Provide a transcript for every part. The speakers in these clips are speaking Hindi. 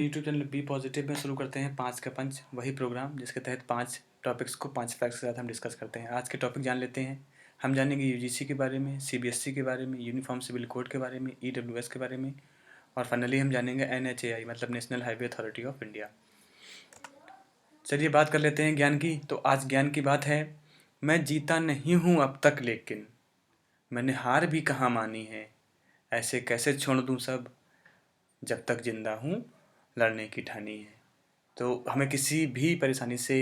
यूट्यूब चैनल बी पॉजिटिव में शुरू करते हैं 5 का पंच, वही प्रोग्राम जिसके तहत 5 टॉपिक्स को 5 फैक्ट्स के साथ हम डिस्कस करते हैं। आज के टॉपिक जान लेते हैं। हम जानेंगे यूजीसी के बारे में, सीबीएसई के बारे में, यूनिफॉर्म सिविल कोड के बारे में, ईडब्ल्यूएस के बारे में और फाइनली हम जानेंगे एनएचएआई मतलब national highway authority of India. चलिए बात कर लेते हैं ज्ञान की। तो आज ज्ञान की बात है, मैं जीता नहीं हूँ अब तक लेकिन मैंने हार भी कहाँ मानी है, ऐसे कैसे छोड़ दूँ सब, जब तक जिंदा हूँ लड़ने की ठानी है। तो हमें किसी भी परेशानी से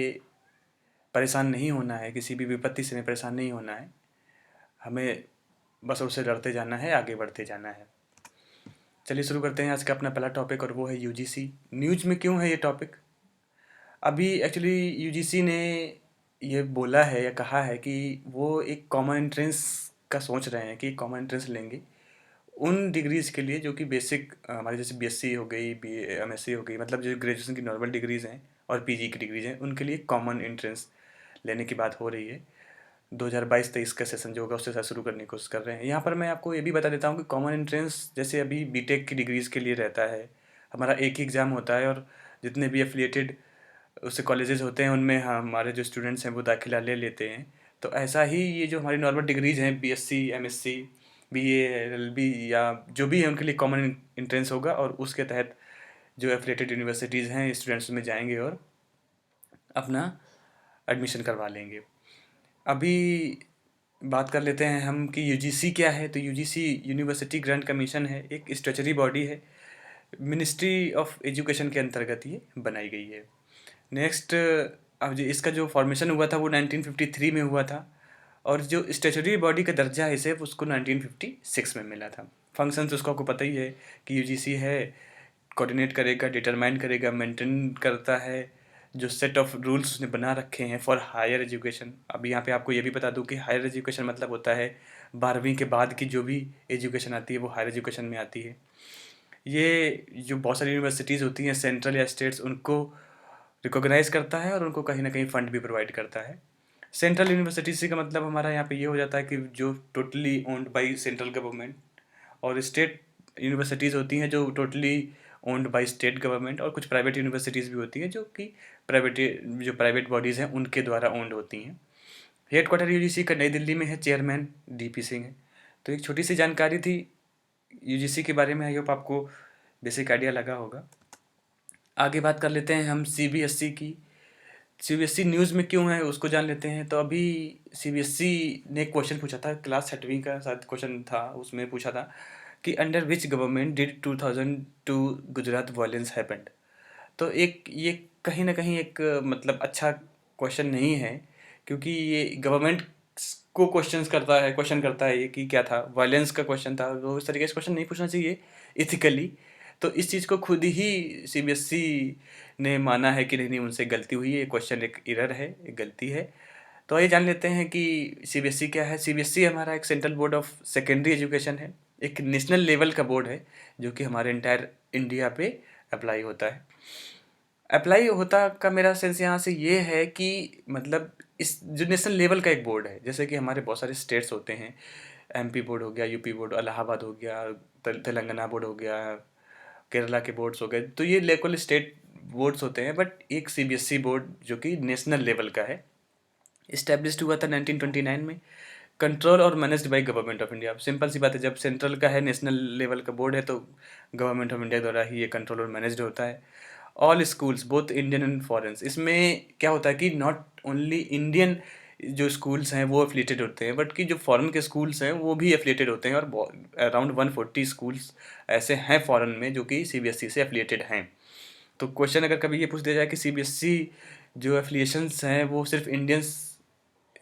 परेशान नहीं होना है, किसी भी विपत्ति से हमें परेशान नहीं होना है, हमें बस उससे लड़ते जाना है, आगे बढ़ते जाना है। चलिए शुरू करते हैं आज का अपना पहला टॉपिक और वो है यूजीसी। न्यूज में क्यों है ये टॉपिक? अभी एक्चुअली यूजीसी ने ये बोला है या कहा है कि वो एक कॉमन एंट्रेंस का सोच रहे हैं कि कॉमन एंट्रेंस लेंगे उन डिग्रीज़ के लिए जो कि बेसिक हमारी जैसे बीएससी हो गई, एमएससी हो गई, मतलब जो ग्रेजुएशन की नॉर्मल डिग्रीज़ हैं और पीजी की डिग्रीज़ हैं, उनके लिए कॉमन एंट्रेंस लेने की बात हो रही है। 2022-23 का सेशन जो होगा उसके साथ शुरू करने की कोशिश कर रहे हैं। यहाँ पर मैं आपको ये भी बता देता हूँ कि कॉमन एंट्रेंस जैसे अभी बीटेक की डिग्रीज़ के लिए रहता है, हमारा एक ही एग्ज़ाम होता है और जितने भी एफिलिएटेड उससे कॉलेजेस होते हैं उनमें हमारे जो स्टूडेंट्स हैं वो दाखिला ले लेते हैं। तो ऐसा ही ये जो हमारी नॉर्मल डिग्रीज़ हैं बीएससी, एमएससी, बीए, एलएलबी या जो भी है उनके लिए कॉमन एंट्रेंस होगा और उसके तहत जो एफिलिएटेड यूनिवर्सिटीज़ हैं स्टूडेंट्स में जाएंगे और अपना एडमिशन करवा लेंगे। अभी बात कर लेते हैं हम कि यूजीसी क्या है। तो यूजीसी यूनिवर्सिटी ग्रांट कमीशन है, एक स्टैट्यूटरी बॉडी है, मिनिस्ट्री ऑफ एजुकेशन के अंतर्गत ये बनाई गई है। नेक्स्ट, अब जो इसका जो फॉर्मेशन हुआ था वो 1953 में हुआ था और जो स्टैट्यूटरी बॉडी का दर्जा है इसे उसको 1956 में मिला था। फंक्शंस उसको आपको पता ही है कि यूजीसी है, कोऑर्डिनेट करेगा, डिटरमाइन करेगा, मेंटेन करता है जो सेट ऑफ रूल्स उसने बना रखे हैं फॉर हायर एजुकेशन। अब यहाँ पे आपको ये भी बता दूँ कि हायर एजुकेशन मतलब होता है 12वीं के बाद की जो भी एजुकेशन आती है वो हायर एजुकेशन में आती है। ये जो बहुत सारी यूनिवर्सिटीज़ होती हैं सेंट्रल या स्टेट्स उनको रिकॉग्नाइज़ करता है और उनको कहीं ना कहीं फ़ंड भी प्रोवाइड करता है। सेंट्रल यूनिवर्सिटीज़ का मतलब हमारा यहाँ पे ये हो जाता है कि जो totally owned by central government, और स्टेट यूनिवर्सिटीज़ होती हैं जो totally owned by state government, और कुछ प्राइवेट यूनिवर्सिटीज़ भी होती हैं जो कि प्राइवेट बॉडीज़ हैं उनके द्वारा ओन्ड होती हैं। हेड क्वार्टर यूजीसी का नई दिल्ली में है, चेयरमैन डीपी सिंह है। तो एक छोटी सी जानकारी थी यूजीसी के बारे में, आई होप आपको बेसिक आइडिया लगा होगा। आगे बात कर लेते हैं हम सीबीएसई की। सीबीएसई न्यूज़ में क्यों है उसको जान लेते हैं। तो अभी सीबीएसई ने एक क्वेश्चन पूछा था, क्लास 6वीं का शायद क्वेश्चन था, उसमें पूछा था कि under which government did 2002 Gujarat violence happened. तो एक ये कहीं ना कहीं एक मतलब अच्छा क्वेश्चन नहीं है, क्योंकि ये गवर्नमेंट को क्वेश्चन करता है ये कि क्या था, वायलेंस का क्वेश्चन था, तो इस तरीके से क्वेश्चन नहीं पूछना चाहिए इथिकली। तो इस चीज़ को खुद ही सीबीएसई ने माना है कि नहीं उनसे गलती हुई है, ये क्वेश्चन एक एरर है, एक गलती है। तो आइए जान लेते हैं कि सीबीएसई क्या है। सीबीएसई हमारा एक central board of secondary education है, एक नेशनल लेवल का बोर्ड है जो कि हमारे इंटायर इंडिया पे अप्लाई होता है। अप्लाई होता का मेरा सेंस यहाँ से ये है कि मतलब इस जो नेशनल लेवल का एक बोर्ड है, जैसे कि हमारे बहुत सारे स्टेट्स होते हैं, एमपी बोर्ड हो गया, यूपी बोर्ड, इलाहाबाद हो गया, तेलंगाना बोर्ड हो गया, केरला के बोर्ड्स हो गए, तो ये लोकल स्टेट बोर्ड्स होते हैं। बट एक सीबीएसई बोर्ड जो कि नेशनल लेवल का है, इस्टेब्लिश्ड हुआ था 1929 में, कंट्रोल और managed by government of India. Simple सी बात है, जब सेंट्रल का है, नेशनल लेवल का बोर्ड है, तो गवर्नमेंट ऑफ इंडिया द्वारा ही ये कंट्रोल और मैनेज्ड होता है। All schools both Indian and foreign, इसमें क्या होता है कि नॉट ओनली इंडियन जो स्कूल्स हैं वो एफिलेटेड होते हैं, बट कि जो फॉरेन के स्कूल्स हैं वो भी एफिलेटेड होते हैं, और अराउंड 140 स्कूल्स ऐसे हैं फॉरेन में जो कि सीबीएसई से एफिलेटेड हैं। तो क्वेश्चन अगर कभी ये पूछ दिया जाए कि सीबीएसई जो एफिलिएशंस हैं वो सिर्फ इंडियंस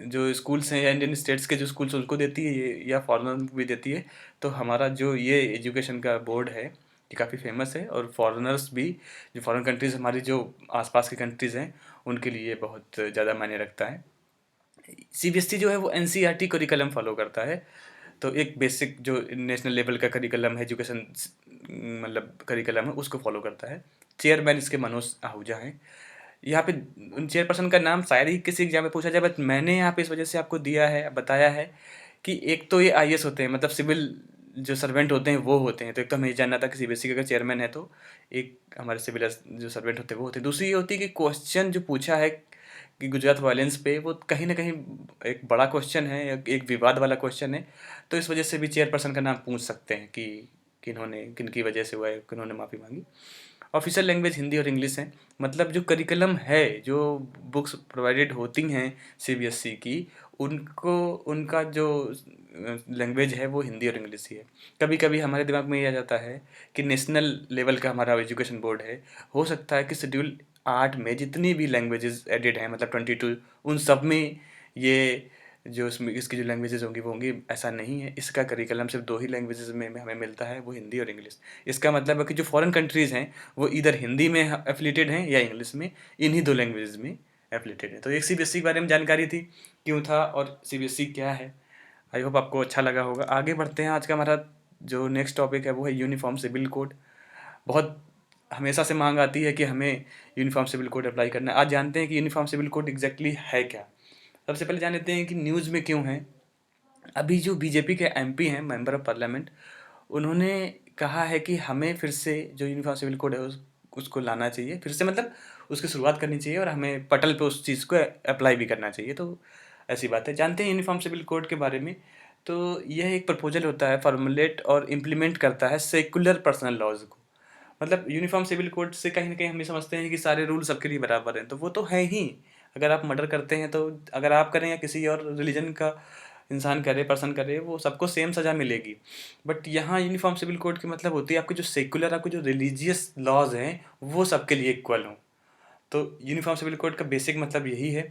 जो स्कूल्स हैं या इंडियन स्टेट्स के जो स्कूल्स उनको देती है या फॉरेनर भी देती है, तो हमारा जो ये एजुकेशन का बोर्ड है ये काफ़ी फेमस है, और फॉरेनर्स भी, जो फॉरेन कंट्रीज़ हमारी जो आसपास की कंट्रीज़ हैं उनके लिए बहुत ज़्यादा मायने रखता है। सीबीएसई जो है वो एनसीईआरटी करिकुलम फॉलो करता है, तो एक बेसिक जो नेशनल लेवल का करिकुलम है, एजुकेशन मतलब करिकुलम है, उसको फॉलो करता है। चेयरमैन इसके मनोज आहूजा हैं। यहाँ पे उन चेयरपर्सन का नाम शायद ही किसी एग्जाम में पूछा जाए, बट मैंने यहाँ पे इस वजह से आपको दिया है, बताया है कि एक तो ये आईएएस होते हैं, मतलब सिविल जो सर्वेंट होते हैं वो होते हैं। तो एक तो हमें ये जानना था कि सीबीएसई का अगर चेयरमैन है तो एक हमारे सिविल जो सर्वेंट होते हैं वो होते हैं। दूसरी ये होती है कि क्वेश्चन जो पूछा है कि गुजरात वायलेंस पे, वो कहीं ना कहीं एक बड़ा क्वेश्चन है, एक विवाद वाला क्वेश्चन है। तो इस वजह से भी चेयरपर्सन का नाम पूछ सकते हैं कि किन्होंने, किनकी वजह से हुआ है, किन्होंने माफ़ी मांगी। ऑफिशियल लैंग्वेज हिंदी और इंग्लिश है। मतलब जो करिकुलम है, जो बुक्स प्रोवाइडेड होती हैं सीबीएसई की, उनको उनका जो लैंग्वेज है वो हिंदी और इंग्लिश ही है। कभी कभी हमारे दिमाग में ये आ जाता है कि नेशनल लेवल का हमारा एजुकेशन बोर्ड है, हो सकता है कि शेड्यूल 8 में जितनी भी लैंग्वेजेस एडेड हैं, मतलब 22, उन सब में ये जो इसकी जो लैंग्वेजेस होंगी वो होंगी। ऐसा नहीं है, इसका करिकुलम सिर्फ 2 ही लैंग्वेजेस में हमें मिलता है, वो हिंदी और इंग्लिश। इसका मतलब है कि जो फॉरेन कंट्रीज़ हैं वो इधर हिंदी में एफिलेटेड हैं या इंग्लिश में, इन्हीं 2 लैंग्वेजेस में एफिलेटेड हैं। तो एक सीबीएसई के बारे में जानकारी थी, क्यों था और सीबीएसई क्या है। आई होप आपको अच्छा लगा होगा। आगे बढ़ते हैं। आज का हमारा जो नेक्स्ट टॉपिक है वो है यूनिफॉर्म सिविल कोड। बहुत हमेशा से मांग आती है कि हमें यूनिफॉर्म सिविल कोड अप्लाई करना है। आज जानते हैं कि यूनिफॉर्म सिविल कोड एग्जैक्टली है क्या। सबसे पहले जान लेते हैं कि न्यूज़ में क्यों है। अभी जो बीजेपी के एमपी हैं, मेंबर ऑफ पार्लियामेंट, उन्होंने कहा है कि हमें फिर से जो यूनिफॉर्म सिविल कोड है उसको लाना चाहिए फिर से, मतलब उसकी शुरुआत करनी चाहिए और हमें पटल पे उस चीज़ को अप्लाई भी करना चाहिए। तो ऐसी बात है। जानते हैं यूनिफॉर्म सिविल कोड के बारे में। तो यह एक प्रपोजल होता है, फॉर्मुलेट और इम्प्लीमेंट करता है सेकुलर पर्सनल लॉज को। मतलब यूनिफॉर्म सिविल कोड से कहीं ना कहीं हम ये समझते हैं कि सारे रूल सबके लिए बराबर हैं, तो वो तो है ही। अगर आप मर्डर करते हैं तो अगर आप करें या किसी और रिलीजन का इंसान करे, पर्सन करे, वो सबको सेम सज़ा मिलेगी। बट यहाँ यूनिफॉर्म सिविल कोड की मतलब होती है आपके जो सेकुलर, आपके जो रिलीजियस लॉज हैं वो सबके लिए इक्वल हों। तो यूनिफॉर्म सिविल कोड का बेसिक मतलब यही है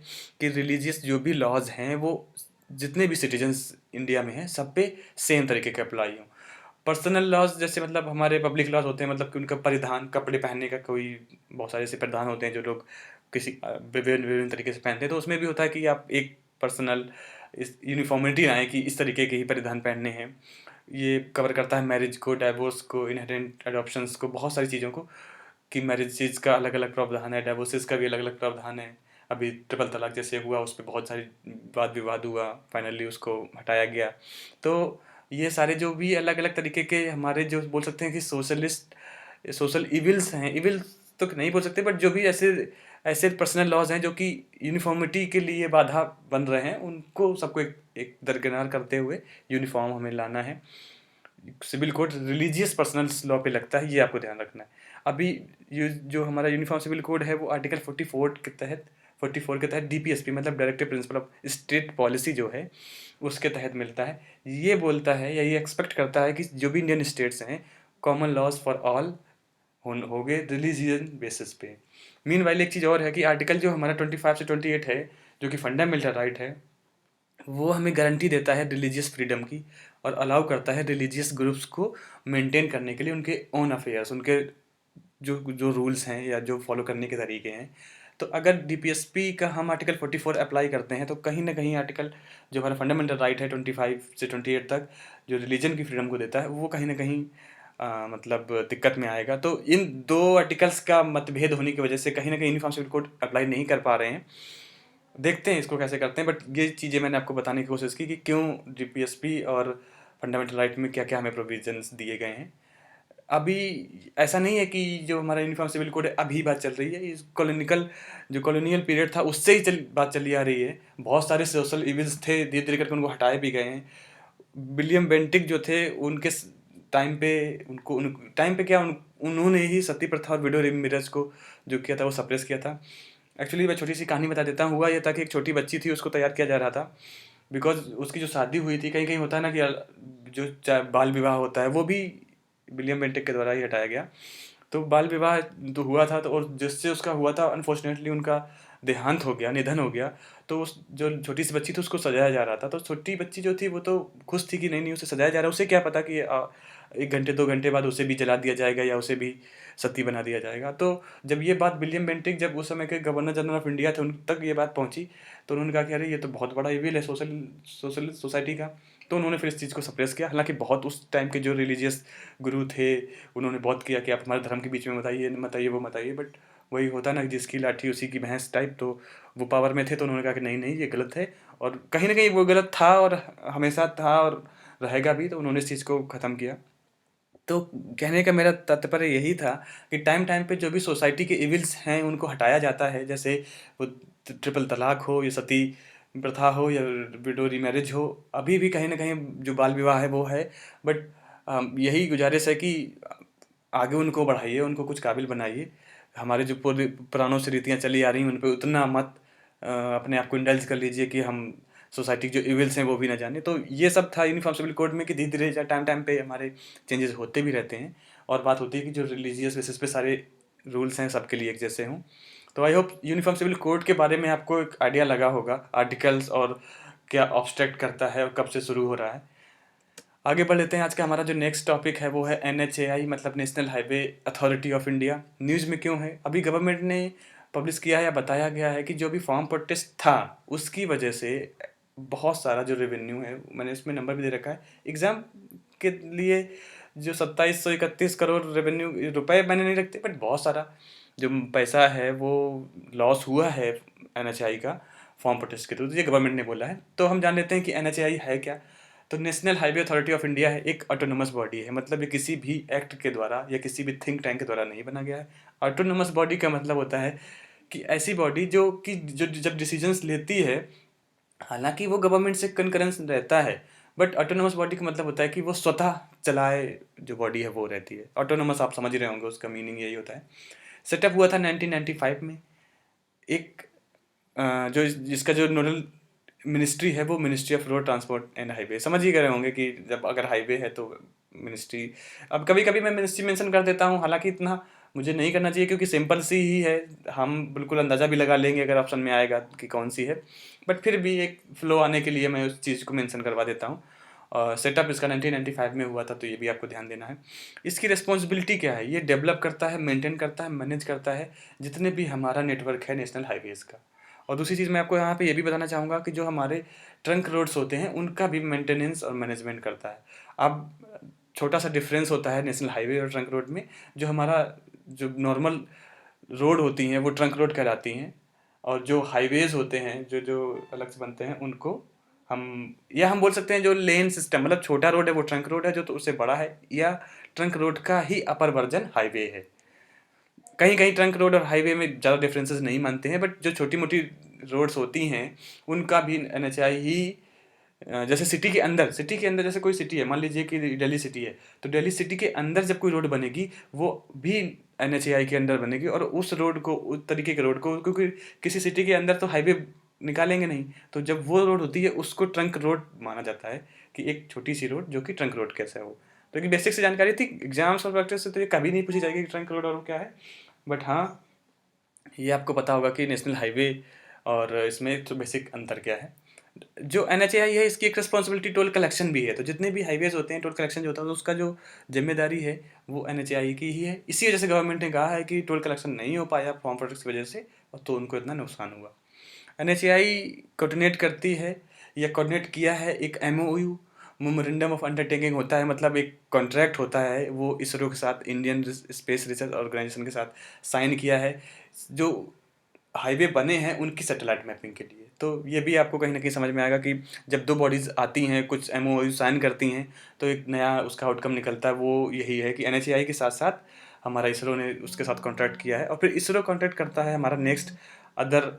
कि रिलीजियस जो भी लॉज हैं वो जितने भी सिटीजन्स इंडिया में हैं सब पे सेम तरीके के अप्लाई हों। पर्सनल लॉज जैसे मतलब हमारे पब्लिक लॉज होते हैं, मतलब कि उनका परिधान, कपड़े पहनने का कोई बहुत सारे ऐसे परिधान होते हैं जो लोग किसी विभिन्न विभिन्न तरीके से पहनते हैं। तो उसमें भी होता है कि आप एक पर्सनल इस यूनिफॉर्मिटी आए कि इस तरीके के ही परिधान पहनने हैं। ये कवर करता है मैरिज को, डाइवोर्स को, इनहेरेंट एडॉप्शंस को, बहुत सारी चीज़ों को, कि मैरिजेज का अलग अलग प्रावधान है, डाइवोर्सेस का भी अलग अलग प्रावधान है। अभी ट्रिपल तलाक जैसे हुआ, उस पर बहुत सारी वाद विवाद हुआ, फाइनली उसको हटाया गया। तो ये सारे जो भी अलग अलग तरीके के हमारे जो बोल सकते हैं कि सोशल इविल्स हैं, इविल्स तो नहीं बोल सकते, बट जो भी ऐसे ऐसे पर्सनल लॉज हैं जो कि यूनिफॉर्मिटी के लिए बाधा बन रहे हैं, उनको सबको एक दरकिनार करते हुए यूनिफॉर्म हमें लाना है। Civil code religious personal law पे लगता है, ये आपको ध्यान रखना है। अभी ये जो हमारा यूनिफॉर्म सिविल कोड है वो आर्टिकल 44 के तहत डीपीएसपी, मतलब directive principle of state policy जो है उसके तहत मिलता है। ये बोलता है या ये एक्सपेक्ट करता है कि जो भी इंडियन स्टेट्स हैं, कॉमन लॉज फॉर ऑल हो गए रिलीजियन बेसिस पे। मीन वाली एक चीज़ और है कि आर्टिकल जो हमारा 25 से 28 है, जो कि फंडामेंटल राइट है, वो हमें गारंटी देता है रिलीजियस फ्रीडम की, और अलाउ करता है रिलीजियस ग्रुप्स को मेंटेन करने के लिए उनके ओन अफेयर्स, उनके जो जो रूल्स हैं या जो फॉलो करने के तरीके हैं। तो अगर डीपीएसपी का हम आर्टिकल 44 अप्लाई करते हैं तो कहीं ना कहीं आर्टिकल जो हमारा फंडामेंटल राइट है 25 से 28 तक, जो रिलीजन की फ्रीडम को देता है, वो कहीं ना कहीं मतलब दिक्कत में आएगा। तो इन 2 आर्टिकल्स का मतभेद होने की वजह से कहीं ना कहीं यूनिफॉर्म सिविल कोड अप्लाई नहीं कर पा रहे हैं। देखते हैं इसको कैसे करते हैं, बट ये चीज़ें मैंने आपको बताने की कोशिश की कि क्यों डीपीएसपी और फंडामेंटल राइट में क्या क्या हमें प्रोविजंस दिए गए हैं। अभी ऐसा नहीं है कि जो हमारा यूनिफॉर्म सिविल कोड है अभी बात चल रही है, इस जो कॉलोनियल पीरियड था उससे ही बात चली आ रही है। बहुत सारे सोशल इविल्स थे, धीरे धीरे करके उनको हटाए भी गए हैं। विलियम बेंटिक जो थे, उनके टाइम पे टाइम पे क्या उन्होंने ही सती प्रथा और विडो मैरिज को जो किया था वो सप्रेस किया था। एक्चुअली मैं छोटी सी कहानी बता देता हूँ। हुआ ये था कि एक छोटी बच्ची थी, उसको तैयार किया जा रहा था, बिकॉज उसकी जो शादी हुई थी, कहीं कहीं होता है ना कि जो बाल विवाह होता है वो भी विलियम बेंटिक के द्वारा ही हटाया गया। तो बाल विवाह तो हुआ था, तो और जिससे उसका हुआ था, अनफॉर्चुनेटली उनका देहांत हो गया, निधन हो गया। तो उस जो छोटी सी बच्ची थी उसको सजाया जा रहा था। तो छोटी बच्ची जो थी वो तो खुश थी कि नहीं नहीं उसे सजाया जा रहा है। उसे क्या पता कि 1 घंटे 2 घंटे बाद उसे भी जला दिया जाएगा या उसे भी सती बना दिया जाएगा। तो जब ये बात विलियम बेंटिक, जब उस समय के गवर्नर जनरल ऑफ इंडिया थे, उन तक ये बात पहुंची, तो उन्होंने कहा कि अरे ये तो बहुत बड़ा इविल है सोशल सोसाइटी का। तो उन्होंने फिर इस चीज़ को सप्रेस किया। हालांकि बहुत उस टाइम के जो रिलीजियस गुरु थे, उन्होंने बहुत किया कि आप हमारे धर्म के बीच में मत आइए, मत आइए, वो मत आइए। बट वही होता ना, जिसकी लाठी उसी की भैंस टाइप। तो वो पावर में थे, तो उन्होंने कहा कि नहीं नहीं ये गलत है, और कहीं ना कहीं वो गलत था और हमेशा था, और रहेगा भी, तो उन्होंने इस चीज़ को ख़त्म किया। तो कहने का मेरा तात्पर्य यही था कि टाइम टाइम पे जो भी सोसाइटी के इविल्स हैं उनको हटाया जाता है, जैसे वो ट्रिपल तलाक हो या सती प्रथा हो या विडो रीमैरिज हो, अभी भी कहीं ना कहीं जो बाल विवाह है वो है। बट यही गुजारिश है कि आगे उनको बढ़ाइए, उनको कुछ काबिल बनाइए। हमारे जो पूर्व पुरानों से रीतियाँ चली आ रही हैं उन पे उतना मत अपने आप को इंडल्ज कर लीजिए कि हम सोसाइटी के जो इविल्स हैं वो भी ना जाने। तो ये सब था यूनिफॉर्म सिविल कोड में कि धीरे धीरे टाइम टाइम पे हमारे चेंजेस होते भी रहते हैं। और बात होती है कि जो रिलीजियस बेसिस पे सारे रूल्स हैं सबके लिए एक जैसे हों। तो I hope uniform civil code के बारे में आपको एक आइडिया लगा होगा, आर्टिकल्स और क्या ऑब्स्ट्रैक्ट करता है और कब से शुरू हो रहा है। आगे बढ़ लेते हैं। आज का हमारा जो नेक्स्ट टॉपिक है वो है NHAI, मतलब national highway authority of India. News में क्यों है? अभी गवर्नमेंट ने पब्लिश किया है या बताया गया है कि जो भी फॉर्म प्रोटेस्ट था उसकी वजह से बहुत सारा जो रेवेन्यू है, मैंने इसमें नंबर भी दे रखा है एग्ज़ाम के लिए, जो 2731 करोड़ रेवेन्यू रुपए मैंने नहीं रखते, बट बहुत सारा जो पैसा है वो लॉस हुआ है NHAI का फॉर्म प्रोटेस्ट के थ्रू। तो ये गवर्नमेंट ने बोला है। तो हम जान लेते हैं कि NHAI है क्या। तो national highway authority of India है, एक ऑटोनोमस बॉडी है, मतलब ये किसी भी एक्ट के द्वारा या किसी भी थिंक टैंक के द्वारा नहीं बना गया है। ऑटोनोमस बॉडी का मतलब होता है कि ऐसी बॉडी जो कि जो जब डिसीजंस लेती है, हालांकि वो गवर्नमेंट से कंकरेंस रहता है, बट ऑटोनोमस बॉडी का मतलब होता है कि वो स्वतः चलाए जो बॉडी है वो रहती है। ऑटोनोमस आप समझ ही रहे होंगे, उसका मीनिंग यही होता है। सेटअप हुआ था 1995 में। एक जो जिसका जो नोडल मिनिस्ट्री है वो ministry of road transport and highway. समझ ही गए होंगे कि जब अगर हाईवे है तो मिनिस्ट्री। अब कभी कभी मैं मिनिस्ट्री मेंशन कर देता हूँ, हालांकि इतना मुझे नहीं करना चाहिए क्योंकि सिंपल सी ही है, हम बिल्कुल अंदाज़ा भी लगा लेंगे अगर ऑप्शन में आएगा कि कौन सी है। बट फिर भी एक फ्लो आने के लिए मैं उस चीज़ को मेंशन करवा देता हूँ। और सेटअप इसका 1995 में हुआ था, तो ये भी आपको ध्यान देना है। इसकी रिस्पॉन्सिबिलिटी क्या है? ये डेवलप करता है, मेंटेन करता है, मैनेज करता है जितने भी हमारा नेटवर्क है नेशनल हाईवेज़ का। और दूसरी चीज़ मैं आपको यहाँ पे ये भी बताना चाहूँगा कि जो हमारे ट्रंक रोड्स होते हैं उनका भी मेंटेनेंस और मैनेजमेंट करता है। अब छोटा सा डिफरेंस होता है नेशनल हाईवे और ट्रंक रोड में। जो हमारा जो नॉर्मल रोड होती हैं वो ट्रंक रोड कहलाती हैं, और जो हाईवेज़ होते हैं जो जो अलग से बनते हैं उनको हम बोल सकते हैं जो लेन सिस्टम, मतलब छोटा रोड है वो ट्रंक रोड है, जो तो उससे बड़ा है, या ट्रंक रोड का ही अपर वर्जन हाईवे है। कहीं कहीं ट्रंक रोड और हाईवे में ज़्यादा डिफरेंसेस नहीं मानते हैं, बट जो छोटी मोटी रोड्स होती हैं उनका भी NHAI ही जैसे सिटी के अंदर जैसे कोई सिटी है, मान लीजिए कि दिल्ली सिटी है, तो दिल्ली सिटी के अंदर जब कोई रोड बनेगी वो भी NHAI के अंदर बनेगी। और उस रोड को, उस तरीके के रोड को, क्योंकि किसी सिटी के अंदर तो हाईवे निकालेंगे नहीं, तो जब वो रोड होती है उसको ट्रंक रोड माना जाता है, कि एक छोटी सी रोड जो कि ट्रंक रोड कैसा है वो। तो एक बेसिक सी जानकारी थी, एग्जाम्स और प्रैक्टिस से तो ये कभी नहीं पूछी जाएगी कि ट्रंक रोड और वो क्या है। बट हाँ, ये आपको पता होगा कि नेशनल हाईवे और इसमें तो बेसिक अंतर क्या है। जो NHAI है इसकी एक रिस्पॉन्सिबिलिटी टोल कलेक्शन भी है। तो जितने भी हाईवेज होते हैं टोल कलेक्शन जो होता है तो उसका जो जिम्मेदारी है वो NHAI की ही है। इसी वजह से गवर्नमेंट ने कहा है कि टोल कलेक्शन नहीं हो पाया फॉर्म प्रोडक्ट्स की वजह से, और तो उनको इतना नुकसान हुआ। NHAI कोऑर्डिनेट करती है या कोऑर्डिनेट किया है एक MOU, मेमोरेंडम ऑफ अंडरटेकिंग होता है, मतलब एक कॉन्ट्रैक्ट होता है, वो इसरो के साथ, इंडियन स्पेस रिसर्च ऑर्गेनाइजेशन के साथ साइन किया है, जो हाईवे बने हैं उनकी सैटेलाइट मैपिंग के लिए। तो ये भी आपको कहीं ना कहीं समझ में आएगा कि जब दो बॉडीज़ आती हैं कुछ MOU साइन करती हैं तो एक नया उसका आउटकम निकलता है। वो यही है कि NHAI के साथ साथ हमारा इसरो ने उसके साथ कॉन्ट्रैक्ट किया है, और फिर इसरो कॉन्ट्रैक्ट करता है हमारा नेक्स्ट अदर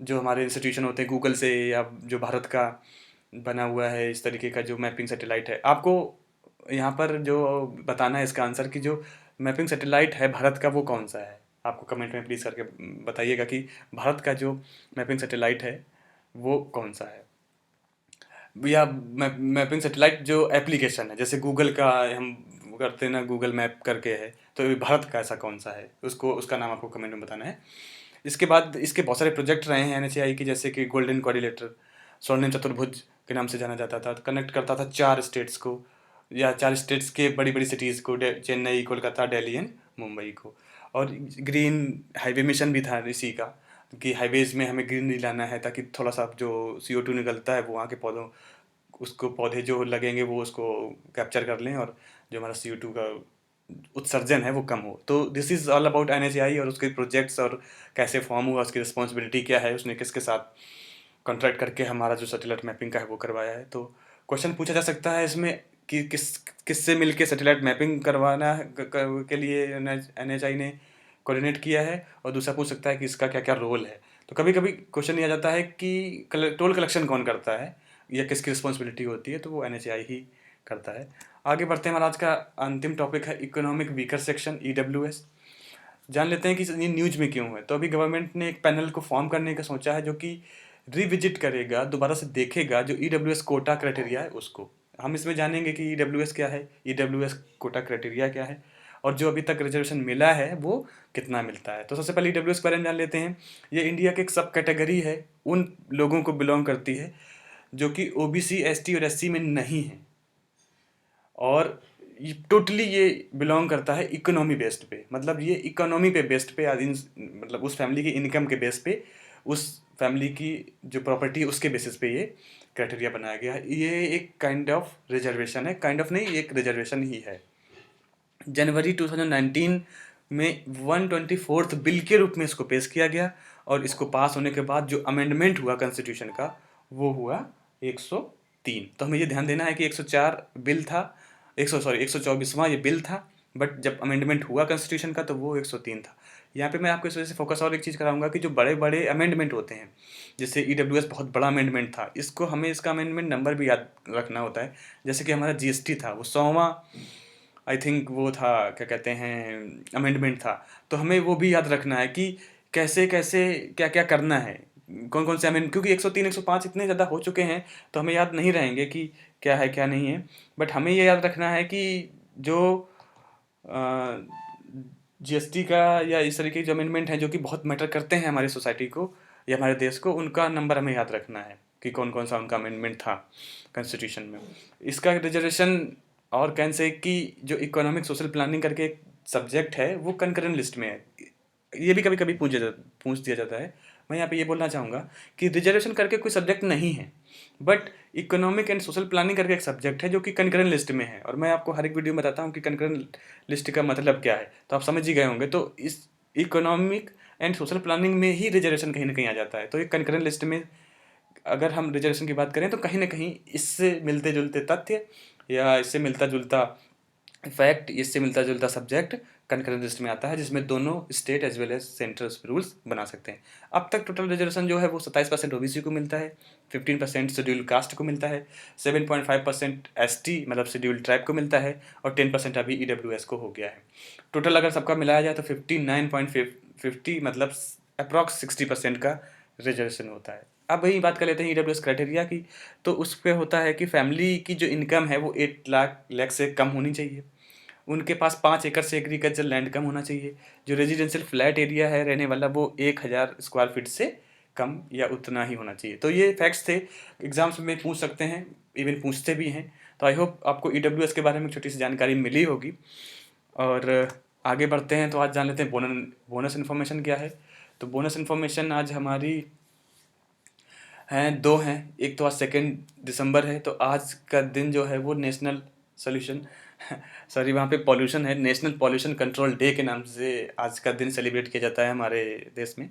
जो हमारे इंस्टीट्यूशन होते हैं गूगल से, या जो भारत का बना हुआ है इस तरीके का जो मैपिंग सैटेलाइट है। आपको यहाँ पर जो बताना है इसका आंसर कि जो मैपिंग सैटेलाइट है भारत का वो कौन सा है, आपको कमेंट में प्लीज़ करके बताइएगा कि भारत का जो मैपिंग सैटेलाइट है वो कौन सा है। या मैपिंग सैटेलाइट जो एप्लीकेशन है, जैसे गूगल का हम करते हैं ना, गूगल मैप करके है, तो ये भारत का ऐसा कौन सा है, उसको उसका नाम आपको कमेंट में बताना है। इसके बाद इसके बहुत सारे प्रोजेक्ट रहे हैं NHAI की, जैसे कि गोल्डन कोऑर्डिनेटर, स्वर्णिम चतुर्भुज के नाम से जाना जाता था, कनेक्ट करता था 4 स्टेट्स को, या 4 स्टेट्स के बड़ी बड़ी सिटीज़ को, चेन्नई, कोलकाता, दिल्ली एंड मुंबई को। और ग्रीन हाईवे मिशन भी था इसी का, कि हाईवेज़ में हमें ग्रीनरी लाना है ताकि थोड़ा सा जो CO2 निकलता है वो वहाँ के पौधों, उसको पौधे जो लगेंगे वो उसको कैप्चर कर लें, और जो हमारा CO2 का उत्सर्जन है वो कम हो। तो this is all about NHAI और उसके प्रोजेक्ट्स, और कैसे फॉर्म हुआ, उसकी रिस्पॉन्सिबिलिटी क्या है, उसने किसके साथ कॉन्ट्रैक्ट करके हमारा जो सैटेलाइट मैपिंग का है वो करवाया है। तो क्वेश्चन पूछा जा सकता है इसमें कि किससे मिलके सैटेलाइट मैपिंग करवाना के लिए NHI ने कोऑर्डिनेट किया है, और दूसरा पूछ सकता है कि इसका क्या क्या रोल है। तो कभी कभी क्वेश्चन ये आ जाता है कि टोल कलेक्शन कौन करता है या किसकी रिस्पॉन्सिबिलिटी होती है, तो वो NHI ही करता है। आगे बढ़ते हैं, हमारा आज का अंतिम टॉपिक है इकोनॉमिक वीकर सेक्शन EWS। जान लेते हैं कि ये न्यूज में क्यों है। तो अभी गवर्नमेंट ने एक पैनल को फॉर्म करने का सोचा है जो कि रिविजिट करेगा, दोबारा से देखेगा जो EWS कोटा क्राइटेरिया है उसको। हम इसमें जानेंगे कि EWS क्या है, EWS कोटा क्राइटेरिया क्या है, और जो अभी तक रिजर्वेशन मिला है वो कितना मिलता है। तो सबसे पहले EWS के बारे में जान लेते हैं। ये इंडिया की एक सब कैटेगरी है, उन लोगों को बिलोंग करती है जो कि OBC, ST और SC में नहीं है, और टोटली ये बिलोंग करता है इकोनॉमी बेस्ड पे। मतलब ये इकोनॉमी पे बेस्ड पे, मतलब उस फैमिली की इनकम के बेस पे, उस फैमिली की जो प्रॉपर्टी है उसके बेसिस पे ये क्राइटेरिया बनाया गया है। ये एक काइंड ऑफ रिजर्वेशन है, काइंड ऑफ नहीं, एक रिजर्वेशन ही है। जनवरी 2019 में 124th बिल के रूप में इसको पेश किया गया, और इसको पास होने के बाद जो अमेंडमेंट हुआ कॉन्स्टिट्यूशन का वो हुआ 103। तो हमें ये ध्यान देना है कि 104 बिल था, 124वां ये बिल था, बट जब अमेंडमेंट हुआ कॉन्स्टिट्यूशन का तो वो 103 था। यहाँ पे मैं आपको इस वजह से फोकस और एक चीज़ कराऊंगा कि जो बड़े बड़े अमेंडमेंट होते हैं, जैसे EWS बहुत बड़ा अमेंडमेंट था, इसको हमें इसका अमेंडमेंट नंबर भी याद रखना होता है। जैसे कि हमारा GST था, वो 100वां आई थिंक वो था, क्या कहते हैं, अमेंडमेंट था। तो हमें वो भी याद रखना है कि कैसे कैसे क्या क्या करना है, कौन कौन से अमेंड, क्योंकि 103 105 इतने ज़्यादा हो चुके हैं तो हमें याद नहीं रहेंगे कि क्या है क्या नहीं है। बट हमें ये याद रखना है कि जो GST का या इस तरीके के जो अमेंडमेंट हैं जो कि बहुत मैटर करते हैं हमारी सोसाइटी को या हमारे देश को, उनका नंबर हमें याद रखना है कि कौन कौन सा उनका अमेंडमेंट था कॉन्स्टिट्यूशन में। इसका रिजर्वेशन और कैन से कि जो इकोनॉमिक सोशल प्लानिंग करके एक सब्जेक्ट है वो कंकरेंट लिस्ट में है। ये भी कभी कभी पूछ दिया जाता है। मैं यहाँ पे ये बोलना चाहूँगा कि रिजर्वेशन करके कोई सब्जेक्ट नहीं है, but economic and social planning करके एक सब्जेक्ट है जो कि कंकरेंट लिस्ट में है, और मैं आपको हर एक वीडियो में बताता हूँ कि कंकरेंट लिस्ट का मतलब क्या है, तो आप समझ ही गए होंगे। तो इस इकोनॉमिक एंड सोशल प्लानिंग में ही रिजर्वेशन कहीं ना कहीं आ जाता है। तो एक कंकरेंट लिस्ट में अगर हम रिजर्वेशन की बात करें तो कहीं ना कहीं इससे मिलते जुलते तथ्य या इससे मिलता जुलता फैक्ट, इससे मिलता जुलता सब्जेक्ट कंकरेंट लिस्ट में आता है, जिसमें दोनों state as well as central rules बना सकते हैं। अब तक टोटल रिजर्वेशन जो है वो 27% OBC को मिलता है, 15% शेड्यूल कास्ट को मिलता है, 7.5% ST मतलब शेड्यूल ट्राइब को मिलता है, और 10% अभी EWS को हो गया है। टोटल अगर सबका मिलाया जाए तो 59.50 मतलब अप्रॉक्स 60% का रिजर्वेशन होता है। अब वही बात कर लेते हैं EWS क्राइटेरिया की। तो उस पर होता है कि फैमिली की जो इनकम है वो 8 लाख से कम होनी चाहिए, उनके पास 5 एकड़ से एग्रीकल्चर लैंड कम होना चाहिए, जो रेजिडेंशियल फ्लैट एरिया है रहने वाला वो 1000 स्क्वायर फीट से कम या उतना ही होना चाहिए। तो ये फैक्ट्स थे, एग्जाम्स में पूछ सकते हैं, इवन पूछते भी हैं। तो आई होप आपको EWS के बारे में छोटी सी जानकारी मिली होगी। और आगे बढ़ते हैं, तो आज जान लेते हैं बोनस इन्फॉर्मेशन क्या है। तो बोनस इन्फॉर्मेशन आज हमारी हैं, दो हैं। एक तो आज 2 दिसंबर है, तो आज का दिन जो है वो नेशनल सोल्यूशन सॉरी वहाँ पे पॉल्यूशन है, नेशनल पॉल्यूशन कंट्रोल डे के नाम से आज का दिन सेलिब्रेट किया जाता है हमारे देश में।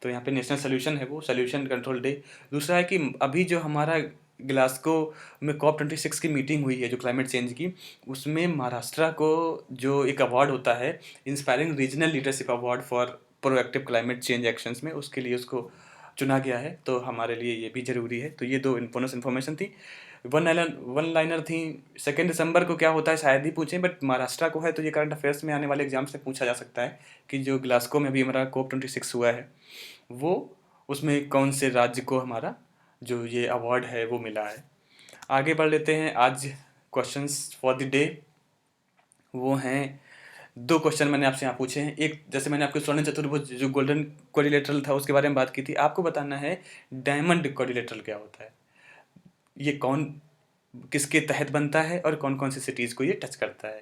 तो यहाँ पे नेशनल सोल्यूशन है वो सोल्यूशन कंट्रोल डे। दूसरा है कि अभी जो हमारा ग्लासगो में COP26 की मीटिंग हुई है जो क्लाइमेट चेंज की, उसमें महाराष्ट्र को जो एक अवार्ड होता है inspiring regional leadership award for proactive climate change actions में, उसके लिए उसको चुना गया है। तो हमारे लिए ये भी ज़रूरी है। तो ये दो बोनस इन्फॉर्मेशन थी, वन लाइनर थी। 2 दिसंबर को क्या होता है शायद ही पूछें, बट महाराष्ट्र को है तो ये करंट अफेयर्स में आने वाले एग्जाम से पूछा जा सकता है कि जो ग्लासगो में भी हमारा COP26 हुआ है वो, उसमें कौन से राज्य को हमारा जो ये अवार्ड है वो मिला है। आगे बढ़ लेते हैं। आज क्वेश्चंस फॉर द डे वो हैं, 2 क्वेश्चन मैंने आपसे यहाँ पूछे हैं। एक, जैसे मैंने आपको स्वर्ण चतुर्भुज जो गोल्डन क्वाड्रिलेटरल था उसके बारे में बात की थी, आपको बताना है डायमंड क्वाड्रिलेटरल क्या होता है, ये कौन किसके तहत बनता है और कौन कौन सी सिटीज़ को ये टच करता है,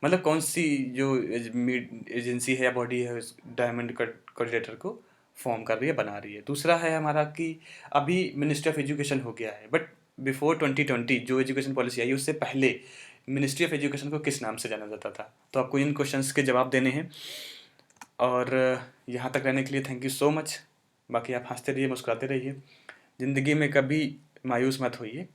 मतलब कौन सी जो एजेंसी है या बॉडी है उस डायमंड क्वाड्रिलेटरल को फॉर्म कर रही है, बना रही है। दूसरा है हमारा कि अभी मिनिस्ट्री ऑफ एजुकेशन हो गया है, बट बिफोर 2020 जो एजुकेशन पॉलिसी आई उससे पहले मिनिस्ट्री ऑफ एजुकेशन को किस नाम से जाना जाता था। तो आपको इन क्वेश्चंस के जवाब देने हैं। और यहाँ तक रहने के लिए थैंक यू सो मच। बाकी आप हंसते रहिए, मुस्कुराते रहिए, ज़िंदगी में कभी मायूस मत होइए।